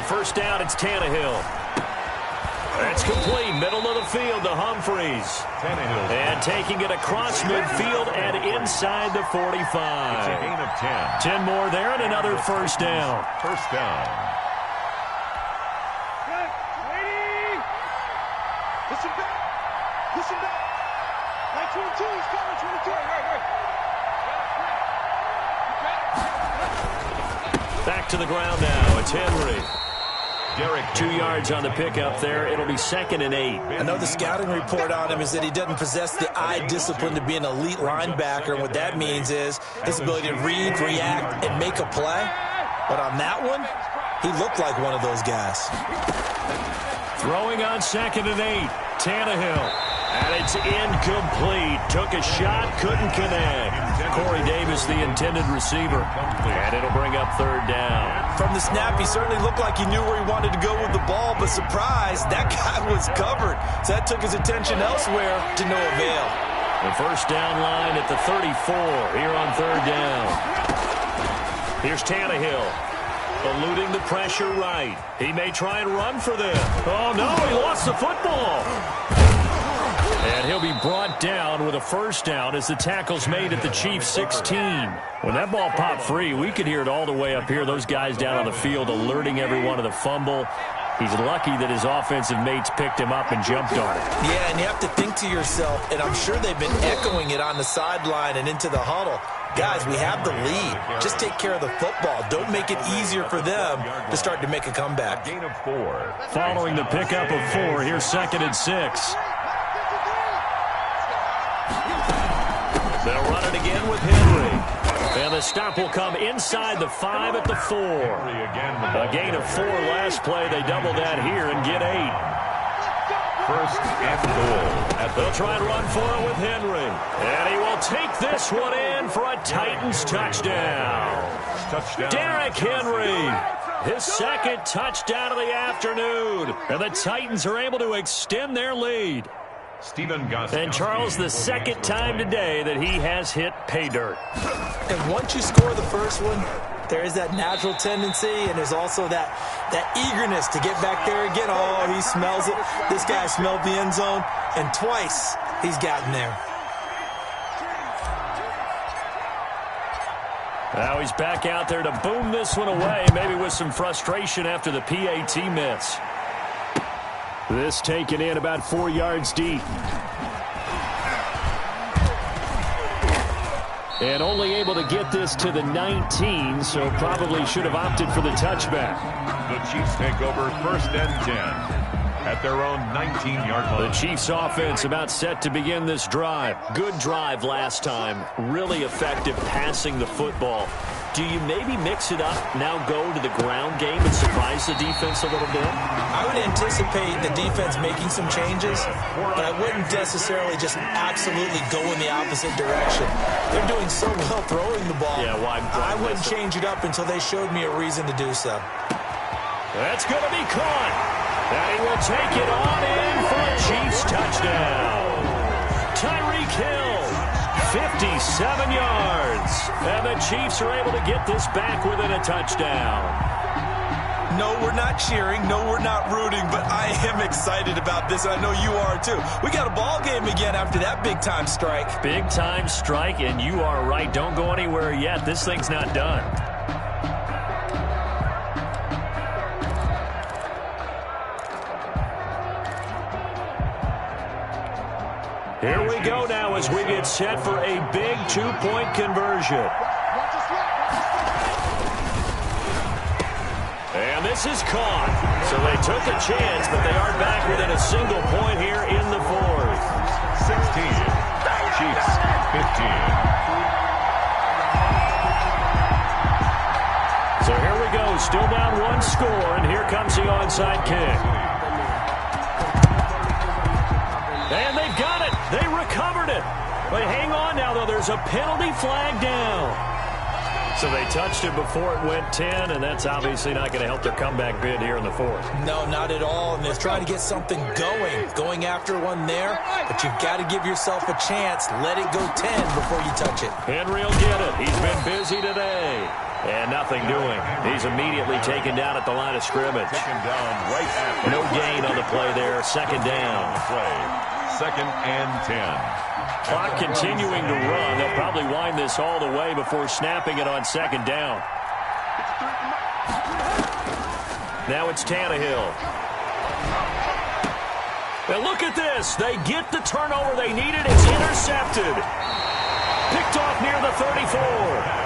first down, it's Tannehill. It's complete, middle of the field to Humphreys. And taking it across midfield and inside the 45. It's a gain of 10. 10 more there and another first down. First down. Listen back. Listen back. 922, he's coming, 22. Back to the ground now. It's Henry. 2 yards on the pickup there. It'll be 2nd and 8. I know the scouting report on him is that he doesn't possess the eye discipline to be an elite linebacker. And what that means is his ability to read, react, and make a play. But on that one, he looked like one of those guys. Throwing on 2nd and 8. Tannehill. And it's incomplete. Took a shot, couldn't connect. Corey Davis, the intended receiver. And it'll bring up 3rd down. From the snap, he certainly looked like he knew where he wanted to go with the ball, but surprise, that guy was covered. So that took his attention elsewhere to no avail. The first down line at the 34 here on 3rd down. Here's Tannehill. Eluding the pressure right. He may try and run for this. Oh, no, he lost the football. And he'll be brought down with a first down as the tackle's made at the Chiefs' 16. When that ball popped free, we could hear it all the way up here. Those guys down on the field alerting everyone of the fumble. He's lucky that his offensive mates picked him up and jumped on it. Yeah, and you have to think to yourself, and I'm sure they've been echoing it on the sideline and into the huddle. Guys, we have the lead. Just take care of the football. Don't make it easier for them to start to make a comeback. Gain of 4. Following the pickup of 4, here's 2nd and 6. They'll run it again with Henry. And the stop will come inside the 5 at the 4. A gain of 4 last play. They double that here and get 8. First and goal. They'll try and run for it with Henry. And he will take this one in for a Titans touchdown. Derrick Henry. His 2nd touchdown of the afternoon. And the Titans are able to extend their lead. And Charles, the 2nd time today that he has hit pay dirt. And once you score the first one, there is that natural tendency, and there's also that eagerness to get back there again. Oh, he smells it. This guy smelled the end zone, and twice he's gotten there. Now he's back out there to boom this one away, maybe with some frustration after the PAT miss. This taken in about 4 yards deep. And only able to get this to the 19, so probably should have opted for the touchback. The Chiefs take over 1st and 10 at their own 19-yard line. The Chiefs offense about set to begin this drive. Good drive last time. Really effective passing the football. Do you maybe mix it up, now go to the ground game and surprise the defense a little bit? I would anticipate the defense making some changes, but I wouldn't necessarily just absolutely go in the opposite direction. They're doing so well throwing the ball. Yeah, well, I wouldn't change it up until they showed me a reason to do so. That's going to be caught. And he will take it on in for a Chiefs touchdown. Tyreek Hill. 57 yards. And the Chiefs are able to get this back within a touchdown. No, we're not cheering. No, we're not rooting. But I am excited about this. I know you are too. We got a ball game again after that big-time strike. Big-time strike, and you are right. Don't go anywhere yet. This thing's not done. Here we go now as we get set for a big 2-point conversion. And this is caught. So they took a chance, but they are back within a single point here in the 4th. 16. Chiefs 15. So here we go. Still down 1 score, and here comes the onside kick. And they've got it. They recovered it. But hang on now, though. There's a penalty flag down. So they touched it before it went 10, and that's obviously not going to help their comeback bid here in the fourth. No, not at all. And they're trying to get something going after one there. But you've got to give yourself a chance. Let it go 10 before you touch it. Henry will get it. He's been busy today. And nothing doing. He's immediately taken down at the line of scrimmage. Taken down right at no gain on the play there. Second down. Second and 10. Clock continuing to run. They'll probably wind this all the way before snapping it on second down. Now it's Tannehill. Now look at this. They get the turnover they needed. It's intercepted. Picked off near the 34.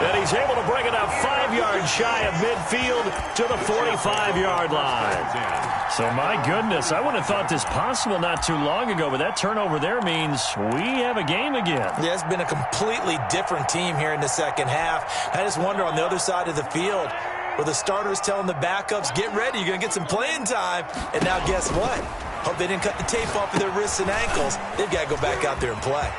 And he's able to bring it up 5 yards shy of midfield to the 45-yard line. So, my goodness, I wouldn't have thought this possible not too long ago, but that turnover there means we have a game again. Yeah, it's been a completely different team here in the second half. I just wonder on the other side of the field, where the starters telling the backups, get ready, you're going to get some playing time. And now guess what? Hope they didn't cut the tape off of their wrists and ankles. They've got to go back out there and play.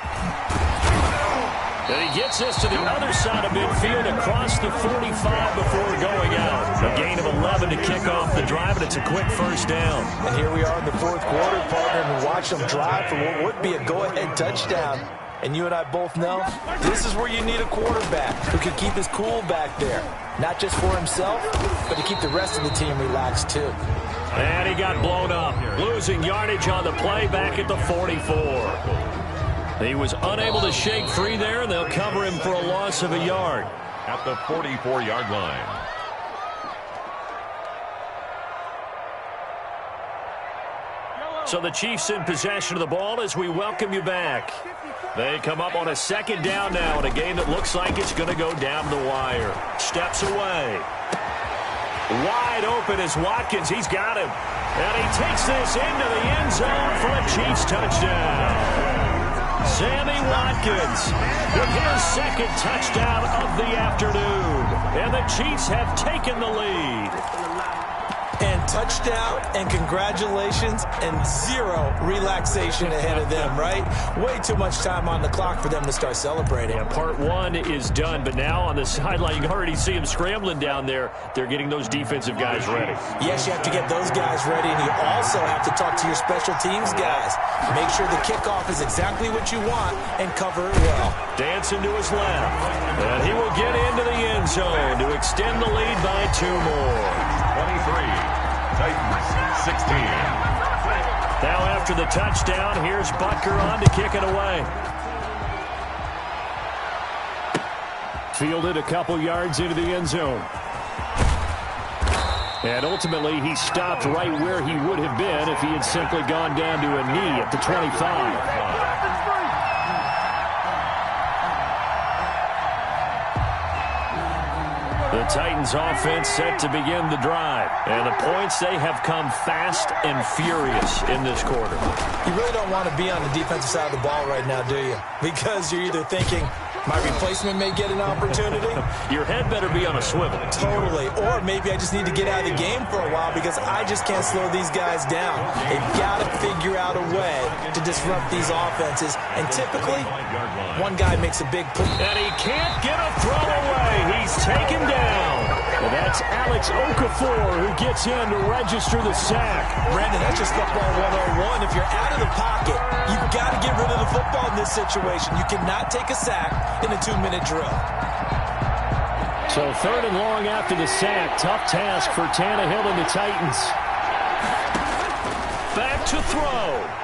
And he gets this to the other side of midfield across the 45 before going out. A gain of 11 to kick off the drive, and it's a quick first down. And here we are in the fourth quarter, partner, and watch them drive for what would be a go-ahead touchdown. And you and I both know this is where you need a quarterback who can keep his cool back there. Not just for himself, but to keep the rest of the team relaxed too. And he got blown up, losing yardage on the play back at the 44. He was unable to shake free there, and they'll cover him for a loss of a yard. At the 44-yard line. So the Chiefs in possession of the ball as we welcome you back. They come up on a second down now in a game that looks like it's going to go down the wire. Steps away. Wide open is Watkins. He's got him. And he takes this into the end zone for a Chiefs touchdown. Sammy Watkins with his second touchdown of the afternoon. And the Chiefs have taken the lead. And touchdown and congratulations and zero relaxation ahead of them, right? Way too much time on the clock for them to start celebrating. Yeah, part one is done, but now on the sideline, you can already see them scrambling down there. They're getting those defensive guys ready. Yes, you have to get those guys ready, and you also have to talk to your special teams guys. Make sure the kickoff is exactly what you want and cover it well. Dancing to his left, and he will get into the end zone to extend the lead by 2 more. 23. Titans 16. Now after the touchdown, here's Butker on to kick it away. Fielded a couple yards into the end zone. And ultimately, he stopped right where he would have been if he had simply gone down to a knee at the 25. The Titans offense set to begin the drive. And the points, they have come fast and furious in this quarter. You really don't want to be on the defensive side of the ball right now, do you? Because you're either thinking, my replacement may get an opportunity. Your head better be on a swivel. Totally. Or maybe I just need to get out of the game for a while because I just can't slow these guys down. They've got to figure out a way to disrupt these offenses. And typically, one guy makes a big push. And he can't get a throw away. He's taken down. And that's Alex Okafor who gets in to register the sack. Brandon, that's just football 101. If you're out of the pocket, you've got to get rid of the football in this situation. You cannot take a sack in a 2-minute drill. So 3rd and long after the sack. Tough task for Tannehill and the Titans. Back to throw.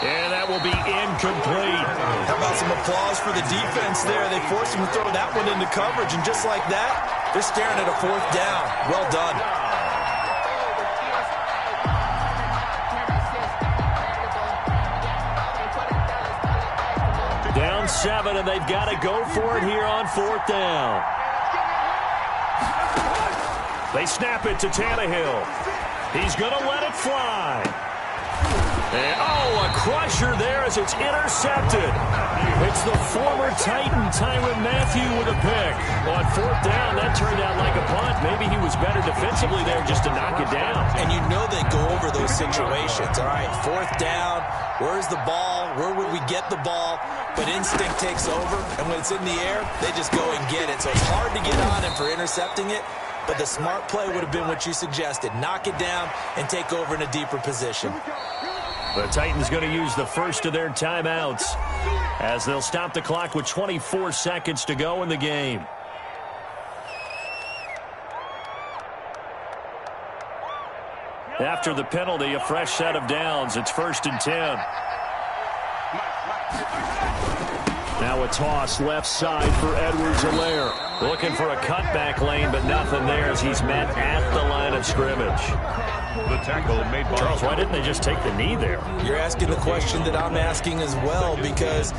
And that will be incomplete. How about some applause for the defense there? They forced him to throw that one into coverage, and just like that, they're staring at a 4th down. Well done. Down 7, and they've got to go for it here on 4th down. They snap it to Tannehill. He's going to let it fly. And, a crusher there as it's intercepted. It's the former Titan, Tyrann Mathieu, with a pick. On 4th down, that turned out like a punt. Maybe he was better defensively there just to knock it down. And you know they go over those situations. All right, 4th down, Where's the ball? Where would we get the ball? But instinct takes over, and when it's in the air, they just go and get it. So it's hard to get on him for intercepting it, but the smart play would have been what you suggested. Knock it down and take over in a deeper position. The Titans going to use the first of their timeouts as they'll stop the clock with 24 seconds to go in the game. After the penalty, a fresh set of downs. It's 1st and 10. Now a toss left side for Edwards-Helaire. Looking for a cutback lane, but nothing there as he's met at the line of scrimmage. The tackle made by Charles, why didn't they just take the knee there? You're asking the question that I'm asking as well, because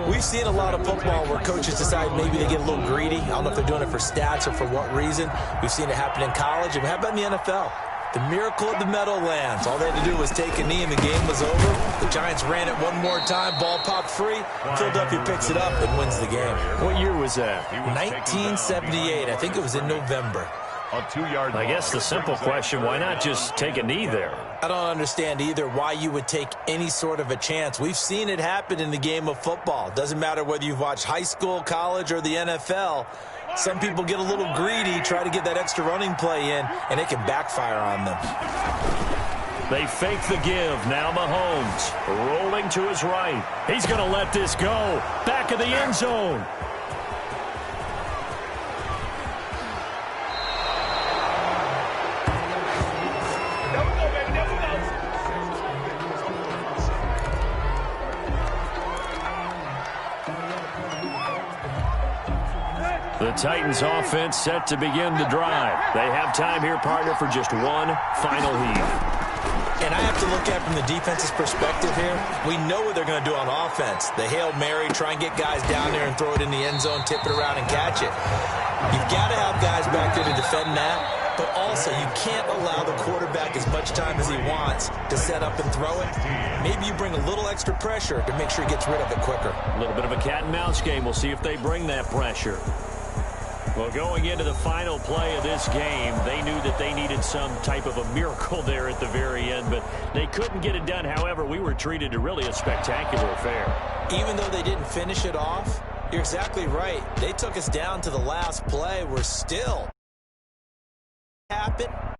we've seen a lot of football where coaches decide maybe they get a little greedy. I don't know if they're doing it for stats or for what reason. We've seen it happen in college. And how about in the NFL? The miracle of the Meadowlands. All they had to do was take a knee and the game was over. The Giants ran it one more time. Ball popped free. Philadelphia picks it up and wins the game. What year was that? 1978. I think it was in November. A 2-yard I guess the simple question, why not just take a knee there? I don't understand either why you would take any sort of a chance. We've seen it happen in the game of football. Doesn't matter whether you've watched high school, college, or the NFL. Some people get a little greedy, try to get that extra running play in, and it can backfire on them. They fake the give. Now Mahomes rolling to his right. He's going to let this go. Back of the end zone. The Titans offense set to begin the drive. They have time here, partner, for just one final heave. And I have to look at it from the defense's perspective here. We know what they're going to do on offense. The Hail Mary, try and get guys down there and throw it in the end zone, tip it around and catch it. You've got to have guys back there to defend that, but also you can't allow the quarterback as much time as he wants to set up and throw it. Maybe you bring a little extra pressure to make sure he gets rid of it quicker. A little bit of a cat and mouse game. We'll see if they bring that pressure. Well, going into the final play of this game, they knew that they needed some type of a miracle there at the very end, but they couldn't get it done. However, we were treated to really a spectacular affair. Even though they didn't finish it off, you're exactly right. They took us down to the last play. We're still happened.